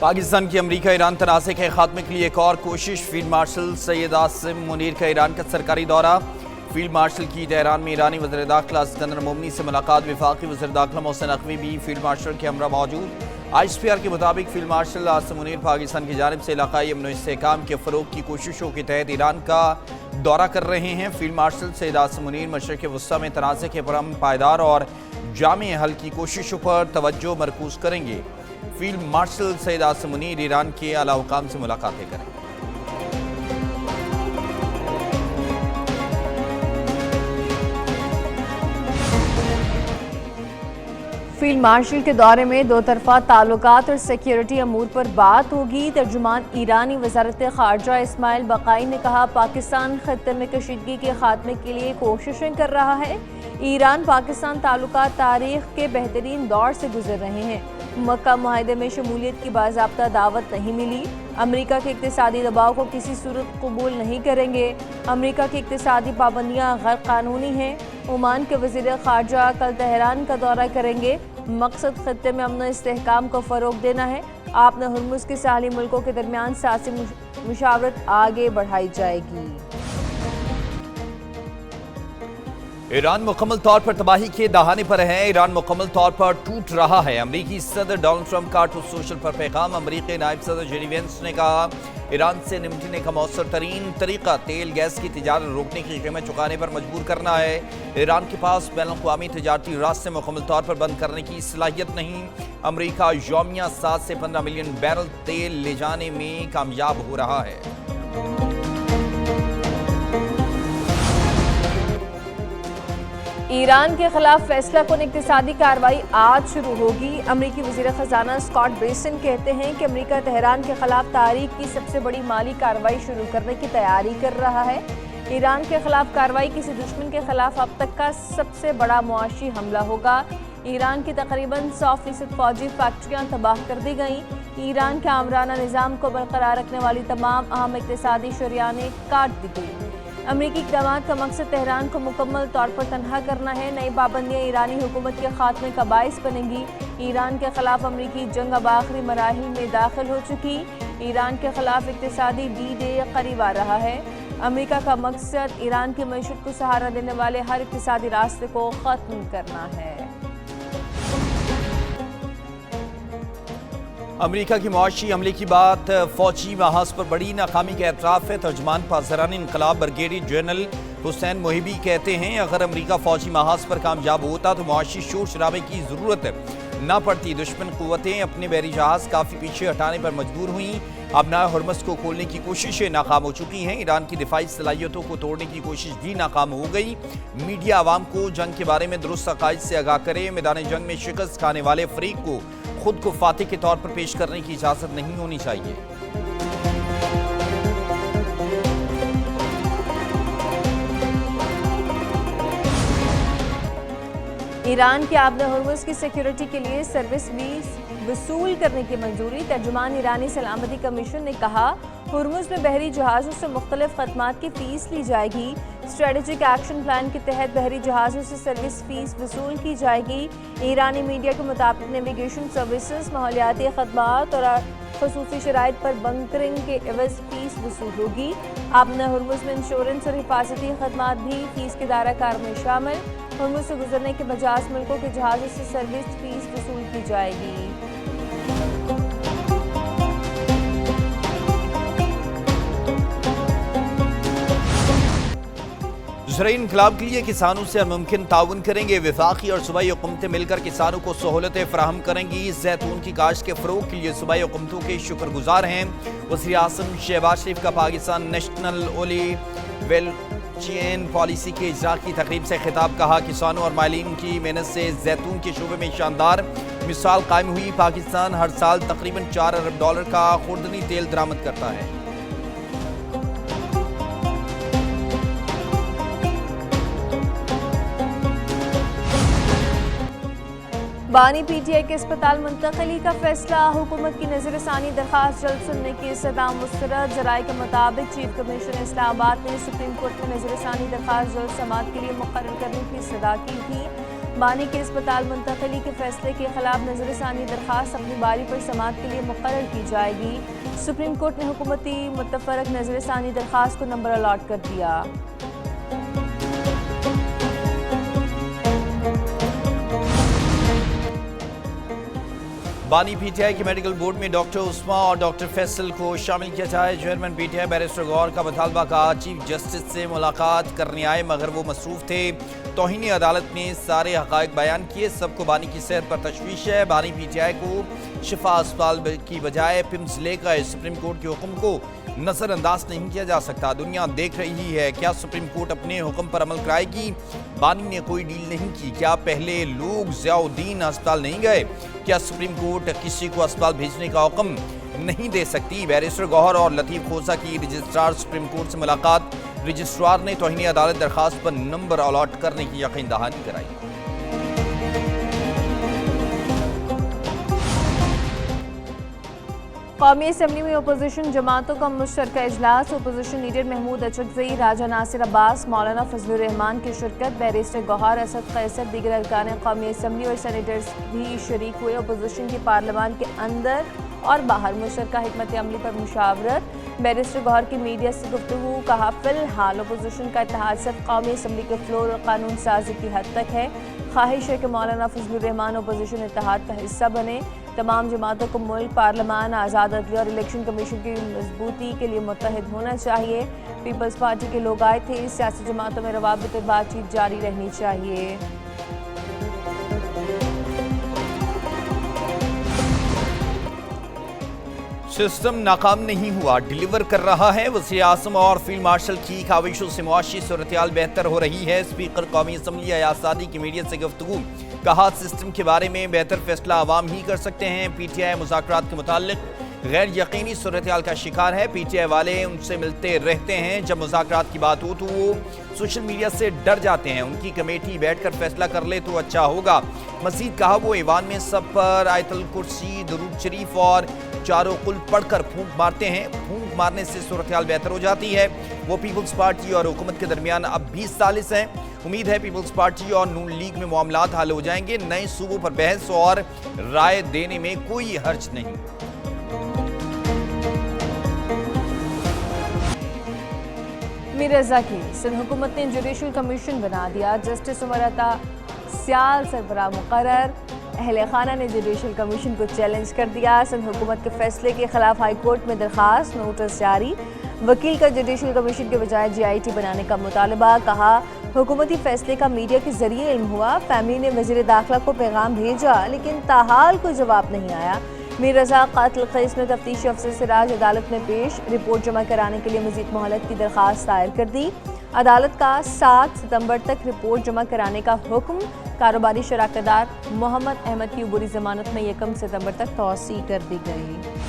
पाकिस्तान की अमरीका ईरान तनाज़े के खात्मे के लिए एक और कोशिश। फील्ड मार्शल सैयद आसिम मुनीर का ईरान का सरकारी दौरा। फील्ड मार्शल की तेहरान में ईरानी वज़ीर दाखिला सिकंदर मोमनी से मुलाकात। वफाकी वज़ीर दाखिला मोहसिन नकवी भी फील्ड मार्शल के हमरा मौजूद। ISPR के मुताबिक फील्ड मार्शल आसिम मुनीर पाकिस्तान की जानिब से इलाकाई अमन व इस्तेहकाम के फ़रोग़ की कोशिशों के तहत ईरान का दौरा कर रहे हैं। फील्ड मार्शल सैयद आसिम मुनीर मशरिक़ वस्ता में तनाज़े के पुरअमन, पायदार और जामे हल की कोशिशों पर तवज्जो मरकूज़ करेंगे। Field marshal Syed Asim Munir Iran के आला हुकाम से मुलाकातें करेंगे। फील्ड मार्शल के दौरे में दो तरफा ताल्लुकात और सिक्योरिटी अमूर पर बात होगी। तर्जुमान ईरानी वज़ारत ख़ारजा इस्माइल बक़ाई ने कहा, पाकिस्तान ख़त्ते में कशीदगी के खात्मे के लिए कोशिशें कर रहा है। ईरान पाकिस्तान ताल्लुकात तारीख़ के बेहतरीन दौर से गुजर रहे हैं। मक्का मुआहदे में शमूलियत की बाज़ाब्ता दावत नहीं मिली। अमरीका के इक़्तिसादी दबाव को किसी सूरत कबूल नहीं करेंगे। अमरीका की इक़्तिसादी पाबंदियाँ गैर कानूनी हैं। ओमान के वज़ीर ख़ारजा कल तेहरान का दौरा करेंगे। मकसद ख़त्ते में अमन इस्तेहकाम को फ़रोग़ देना है। आपने हुर्मुज़ के साहली मुल्कों के दरमियान सियासी मुशावरत आगे बढ़ाई जाएगी। ईरान मुकम्मल तौर पर तबाही के दहाने पर है। ईरान मुकम्मल तौर पर टूट रहा है। अमरीकी सदर डोनाल्ड ट्रंप का ट्रूथ सोशल पर पैगाम। अमरीकी नायब सदर जेडी वेंस ने कहा, ईरान से निपटने का मौसर तरीन तरीका तेल गैस की तिजारत रोकने की कीमत चुकाने पर मजबूर करना है। ईरान के पास बैनुल-अक़वामी तिजारती रास्ते मुकम्मल तौर पर बंद करने की सलाहियत नहीं। अमरीका यौमिया 7 से 15 मिलियन बैरल तेल ले जाने में कामयाब हो रहा है। ईरान के खिलाफ फैसला कुन इक़्तिसादी कार्रवाई आज शुरू होगी। अमरीकी वज़ीर ख़ज़ाना स्कॉट बेसन कहते हैं कि अमरीका तेहरान के खिलाफ तारीख की सबसे बड़ी माली कार्रवाई शुरू करने की तैयारी कर रहा है। ईरान के खिलाफ कार्रवाई किसी दुश्मन के खिलाफ अब तक का सबसे बड़ा मुआशी हमला होगा। ईरान की तकरीबन 100% फौजी फैक्ट्रियाँ तबाह कर दी गईं। ईरान के आमराना निज़ाम को बरकरार रखने वाली तमाम अहम इक़्तिसादी शरियानें काट दी गई। अमरीकी इक़दाम का मकसद तेहरान को मुकम्मल तौर पर तनहा करना है। नई पाबंदियाँ ईरानी हुकूमत के खात्मे का बाइस बनेंगी। ईरान के खिलाफ अमरीकी जंग अब आखिरी मराहिल में दाखिल हो चुकी। ईरान के खिलाफ इक़्तिसादी D-Day करीब आ रहा है। अमरीका का मकसद ईरान की मईशत को सहारा देने वाले हर इक़्तिसादी रास्ते को ख़त्म करना है। अमरीका की मुआशी हमले की बात फौजी महाज पर बड़ी नाकामी का एतराफ़ है। तर्जमान पासदारान इनकलाब ब्रिगेडियर जनरल हुसैन मोहिबी कहते हैं, अगर अमरीका फौजी महाज पर कामयाब होता तो मुआशी शोर शराबे की ज़रूरत न पड़ती। दुश्मन क़ुव्वतें अपने बहरी जहाज़ काफ़ी पीछे हटाने पर मजबूर हुई। अब ना हुर्मुज़ को खोलने की कोशिशें नाकाम हो चुकी हैं। ईरान की दिफाई सलाहियतों को तोड़ने की कोशिश भी नाकाम हो गई। मीडिया आवाम को जंग के बारे में दुरुस्त अकाइद से आगाह करे। मैदान जंग में शिकस्त खाने वाले फरीक को खुद को फातिह के तौर पर पेश करने की इजाज़त नहीं होनी चाहिए। ईरान के आबद हुर्मुज़ की सिक्योरिटी के लिए सर्विस फीस वसूल करने की मंजूरी। तर्जुमान ईरानी सलामती कमीशन ने कहा, हुर्मुज़ में बहरी जहाज़ों से मुख्तलिफ खदमात की फ़ीस ली जाएगी। स्ट्रेटेजिक एक्शन प्लान के तहत बहरी जहाज़ों से सर्विस फ़ीस वसूल की जाएगी। ईरानी मीडिया के मुताबिक नेविगेशन सर्विसेज, माहौलियाती खदमात और ख़ुसूसी शराइत पर बंकरिंग के एवज़ फ़ीस वसूल होगी। आबद हुर्मुज़ में इंश्योरेंस और हिफाजती खदमात भी फ़ीस के दायरा कार में शामिल। हुर्मुज़ से गुजरने के 50 मुल्कों के जहाज़ों से सर्विस फ़ीस वसूल की जाएगी। ज़राई इनकलाब के लिए किसानों से मुमकिन ताउन करेंगे। वफाकी और सूबाई हुकूमतें मिलकर किसानों को सहूलतें फराहम करेंगी। जैतून की काश्त के फ़रोग़ के लिए सूबाई हुकूमतों के शुक्रगुजार हैं। वज़ीर आज़म शहबाज शरीफ का Pakistan national olive chain policy के इजरा की तकरीब से खिताब। कहा, किसानों और मालिन की मेहनत से जैतून के शोबे में शानदार मिसाल कायम हुई। पाकिस्तान हर साल तकरीबन $4 अरब का खुर्दनी तेल दरामद करता है। बानी PTI के अस्पताल मुंतकली का फैसला। हुकूमत की नज़रसानी दरख्वास्त जल्द सुनने की सदा मुस्तरद। ज़राए के मुताबिक चीफ कमिश्नर इस्लामाबाद ने सुप्रीम कोर्ट में नज़रसानी दरख्वास्त जल्द समाअत के लिए मुकर्रर करने की सदा की थी। बानी के अस्पताल मुंतकली के फैसले के खिलाफ नजरसानी दरखास्त अपनी बारी पर समाअत के लिए मुकर्रर की जाएगी। सुप्रीम कोर्ट ने हुकूमती मुतफरक नजरसानी दरखास्त को नंबर अलॉट कर दिया। बानी पीटीआई के मेडिकल बोर्ड में डॉक्टर उस्मा और डॉक्टर फैसल को शामिल किया जाए। चेयरमैन पीटीआई बैरिस्टर गौहर का मुतालबा का चीफ जस्टिस से मुलाकात करने आए मगर वो मसरूफ थे। तौहीन अदालत में सारे हक़ाइक़ बयान किए। सबको बानी की सेहत पर तशवीश है। बानी पीटीआई को शिफा अस्पताल की बजाय पिम्स ले गए। सुप्रीम कोर्ट के हुक्म को नज़रअंदाज नहीं किया जा सकता। दुनिया देख रही है, क्या सुप्रीम कोर्ट अपने हुक्म पर अमल कराएगी? बानी ने कोई डील नहीं की। क्या पहले लोग ज़ियाउद्दीन अस्पताल नहीं गए? क्या सुप्रीम कोर्ट किसी को अस्पताल भेजने का हुक्म नहीं दे सकती? बैरिस्टर गौहर और लतीफ़ खोसा की रजिस्ट्रार सुप्रीम कोर्ट से मुलाकात। रजिस्ट्रार ने तौहीन अदालत दरखास्त पर नंबर अलॉट करने की यकीन दहानी कराई। कौमी असम्बली में अपोजिशन जमातों का मुश्तरका इजलास। अपोजिशन लीडर महमूद अचकज़ई, राजा नासिर अब्बास, मौलाना फजलुर रहमान की शिरकत। बैरिस्टर गौहर, असद कैसर, दीगर अरकान कौमी असम्बली और सेनेटर्स भी शरीक हुए। अपोजिशन की पार्लियामान के अंदर और बाहर मुश्तरका हिकमत अमली पर मुशावरत। बैरिस्टर गौहर की मीडिया से गुफ्तगू, कहा फिलहाल अपोजिशन का इत्तेहाद सिर्फ कौमी असम्बली के फ्लोर और कानून साजी की हद तक है। ख्वाहिश है कि मौलाना फजलुर रहमान अपोजिशन इत्तेहाद का हिस्सा बने। तमाम जमातों को मुल्क, पार्लियामान, आज़ाद अदलिया और इलेक्शन कमीशन की मजबूती के लिए मुत्तहिद होना चाहिए। पीपल्स पार्टी के लोग आए थे। सियासी जमातों में रवाबित बातचीत जारी रहनी चाहिए। सिस्टम नाकाम नहीं हुआ, डिलीवर कर रहा है। वज़ीर आज़म और फील्ड मार्शल की काविशों से मुआशी सूरत-ए-हाल बेहतर हो रही है। स्पीकर कौमी असम्बली अयाज सादी की मीडिया से गुफ्तगू, कहा सिस्टम के बारे में बेहतर फैसला अवाम ही कर सकते हैं। पीटीआई मुज़ाकरात के मुताल्लिक गैर यकीनी सूरत-ए-हाल का शिकार है। पीटीआई वाले उनसे मिलते रहते हैं। जब मुज़ाकरात की बात हो तो वो सोशल मीडिया से डर जाते हैं। उनकी कमेटी बैठकर फैसला कर ले तो अच्छा होगा। मज़ीद कहा, वो ईवान में सब पर आयतुल कुर्सी, दुरूद शरीफ और चारों कुल पढ़कर फूंक मारते हैं। फूंक मारने से सूरत-ए-हाल बेहतर हो जाती है। वो पीपल्स पार्टी और हुकूमत के दरमियान अब 20 सालिस हैं। उम्मीद है पीपल्स पार्टी और नून लीग में मामलात हल हो जाएंगे। नए सूबों पर बहस और राय देने में कोई हर्ज नहीं। मीर रज़ा की सिंध हुकूमत ने जुडिशल कमीशन बना दिया। जस्टिस उमर अता सियाल सरबराह मुकर्रर। अहले खाना ने जुडिशल कमीशन को चैलेंज कर दिया। सिंध हुकूमत के फैसले के खिलाफ हाई कोर्ट में दरखास्त, नोटिस जारी। वकील का जुडिशल कमीशन के बजाय GIT बनाने का मुतालबा। कहा, हुकूमती फैसले का मीडिया के जरिए इल्म हुआ। फैमिली ने वज़ीर दाखिला को पैगाम भेजा लेकिन ताहाल कोई जवाब नहीं आया। मीर रज़ा कातिल केस में तफ्तीशी अफसर सिराज अदालत में पेश। रिपोर्ट जमा कराने के लिए मज़ीद मोहलत की दरखास्त दायर कर दी। अदालत का 7 सितंबर तक रिपोर्ट जमा कराने का हुक्म। कारोबारी शराकतदार मोहम्मद अहमद की उबूरी जमानत में 1 सितंबर तक तौसी कर दी गई।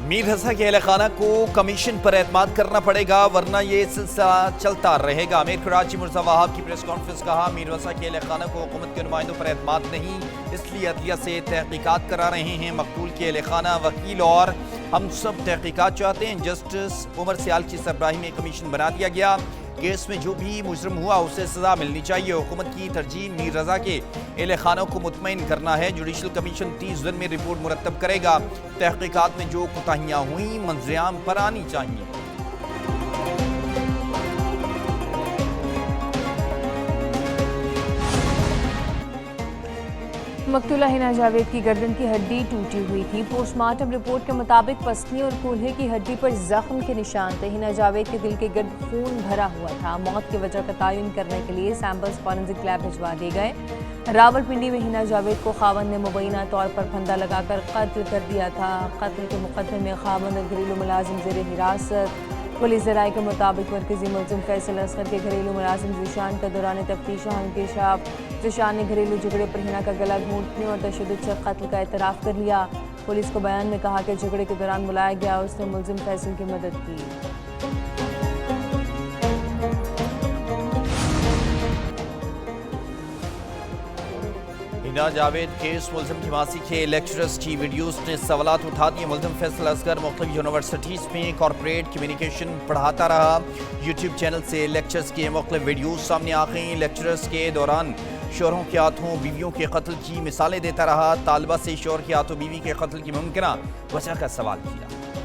मीर रज़ा के अहले खाना को कमीशन पर एतमाद करना पड़ेगा वरना ये सिलसिला चलता रहेगा। अमीर कराची मिर्ज़ा वहाब की प्रेस कॉन्फ्रेंस, कहा मीर रज़ा के अहले खाना को हुकूमत के नुमाइंदों पर एतमाद नहीं, इसलिए अदलिया से तहकीकात करा रहे हैं। मकतूल के अहले खाना, वकील और हम सब तहकीकात चाहते हैं। जस्टिस उमर सियाल की सरबराही में कमीशन बना दिया गया। केस में जो भी मुजरम हुआ उसे सजा मिलनी चाहिए। हुकूमत की तरजीह मीर रज़ा के अहले खानों को मुतमईन करना है। जुडिशल कमीशन 30 दिन में रिपोर्ट मुरतब करेगा। तहकीकात में जो कोताहियाँ हुई मंजरेआम पर आनी चाहिए। मकतूला हिना जावेद की गर्दन की हड्डी टूटी हुई थी। पोस्टमार्टम रिपोर्ट के मुताबिक पसली और कूल्हे की हड्डी पर जख्म के निशान थे। हिना जावेद के दिल के गिर्द खून भरा हुआ था। मौत की वजह का तयन करने के लिए सैंपल्स फॉरेंसिक लैब भिजवा दिए गए। रावलपिंडी में हिना जावेद को खावंद ने मुबैना तौर पर फंदा लगाकर कत्ल कर दिया था। कत्ल के मुकदमे में खावंद और घरेलू मुलाजिम ज़ेर हिरासत। पुलिस ज़राए के मुताबिक मरकजी मुलजिम फैसल असगर के घरेलू मुलाजिम ज़ीशान का दौरान तफ्तीश इंकशाफ। ज़ीशान ने घरेलू झगड़े पर हिना का गला घोंटने और तशद्दुद से कत्ल का एतराफ़ कर लिया। पुलिस को बयान में कहा कि झगड़े के दौरान बुलाया गया, उसने मुलजिम फैसल की मदद की। मीना जावेद केस मुलजिम की मासी के लेक्चरर्स की वीडियोस ने सवालात उठा दिए। मुलजिम फैसल असगर मुख्तलिफ यूनिवर्सिटीज़ में कॉर्पोरेट कम्युनिकेशन पढ़ाता रहा। यूट्यूब चैनल से लेक्चर्स के मुख्तलिफ वीडियोस सामने आ गई। लेक्चरर्स के दौरान शोहरों के हाथों बीवियों के कत्ल की मिसालें देता रहा। तालिबा से शोहर के हाथों बीवी के कत्ल की मुमकिना वजह का सवाल किया।